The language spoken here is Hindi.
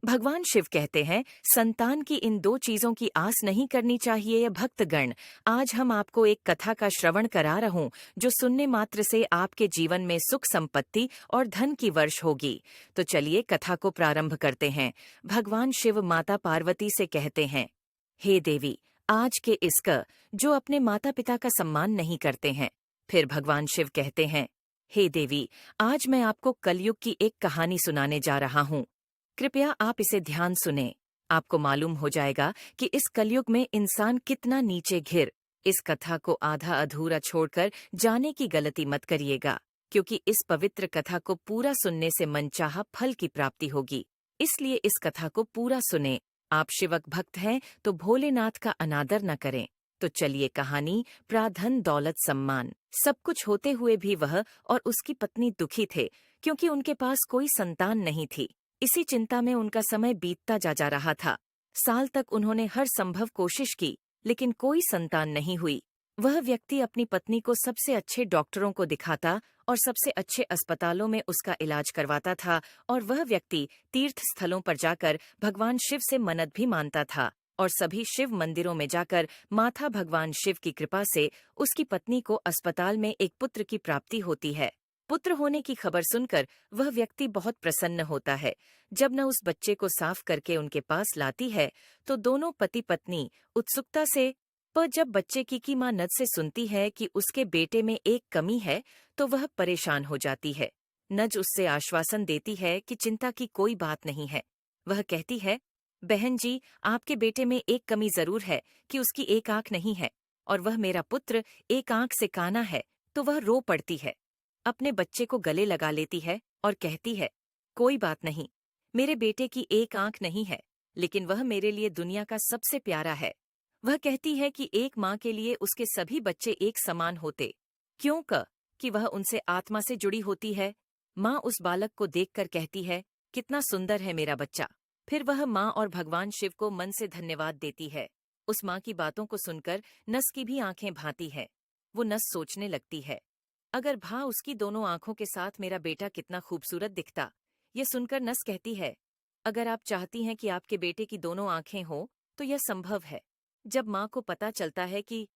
भगवान शिव कहते हैं, संतान की इन दो चीजों की आस नहीं करनी चाहिए ये भक्तगण। आज हम आपको एक कथा का श्रवण करा रहा हूँ जो सुनने मात्र से आपके जीवन में सुख संपत्ति और धन की वर्ष होगी। तो चलिए कथा को प्रारंभ करते हैं। भगवान शिव माता पार्वती से कहते हैं, हे देवी, आज के इसक जो अपने माता पिता का सम्मान नहीं करते हैं। फिर भगवान शिव कहते हैं, हे देवी, आज मैं आपको कलयुग की एक कहानी सुनाने जा रहा हूँ। कृपया आप इसे ध्यान सुने। आपको मालूम हो जाएगा कि इस कलयुग में इंसान कितना नीचे घिर। इस कथा को आधा अधूरा छोड़कर जाने की गलती मत करिएगा, क्योंकि इस पवित्र कथा को पूरा सुनने से मनचाहा फल की प्राप्ति होगी। इसलिए इस कथा को पूरा सुने। आप शिवक भक्त हैं तो भोलेनाथ का अनादर न करें। तो चलिए कहानी। प्राधन दौलत सम्मान सब कुछ होते हुए भी वह और उसकी पत्नी दुखी थे, क्योंकि उनके पास कोई संतान नहीं थी। इसी चिंता में उनका समय बीतता जा रहा था। साल तक उन्होंने हर संभव कोशिश की, लेकिन कोई संतान नहीं हुई। वह व्यक्ति अपनी पत्नी को सबसे अच्छे डॉक्टरों को दिखाता और सबसे अच्छे अस्पतालों में उसका इलाज करवाता था, और वह व्यक्ति तीर्थ स्थलों पर जाकर भगवान शिव से मन्नत भी मानता था, और सभी शिव मंदिरों में जाकर माथा भगवान शिव की कृपा से उसकी पत्नी को अस्पताल में एक पुत्र की प्राप्ति होती है। पुत्र होने की खबर सुनकर वह व्यक्ति बहुत प्रसन्न होता है। जब न उस बच्चे को साफ करके उनके पास लाती है तो दोनों पति पत्नी उत्सुकता से, पर जब बच्चे की मां नद से सुनती है कि उसके बेटे में एक कमी है तो वह परेशान हो जाती है। नज उससे आश्वासन देती है कि चिंता की कोई बात नहीं है। वह कहती है, बहन जी, आपके बेटे में एक कमी जरूर है कि उसकी एक आंख नहीं है, और वह मेरा पुत्र एक आंख से काना है। तो वह रो पड़ती है, अपने बच्चे को गले लगा लेती है और कहती है, कोई बात नहीं, मेरे बेटे की एक आंख नहीं है, लेकिन वह मेरे लिए दुनिया का सबसे प्यारा है। वह कहती है कि एक माँ के लिए उसके सभी बच्चे एक समान होते, कि वह उनसे आत्मा से जुड़ी होती है। माँ उस बालक को देखकर कहती है, कितना सुंदर है मेरा बच्चा। फिर वह माँ और भगवान शिव को मन से धन्यवाद देती है। उस माँ की बातों को सुनकर नस की भी आंखें भाती है। वो नस सोचने लगती है, अगर भा उसकी दोनों आंखों के साथ मेरा बेटा कितना खूबसूरत दिखता। ये सुनकर नस कहती है, अगर आप चाहती हैं कि आपके बेटे की दोनों आंखें हों तो यह संभव है। जब माँ को पता चलता है कि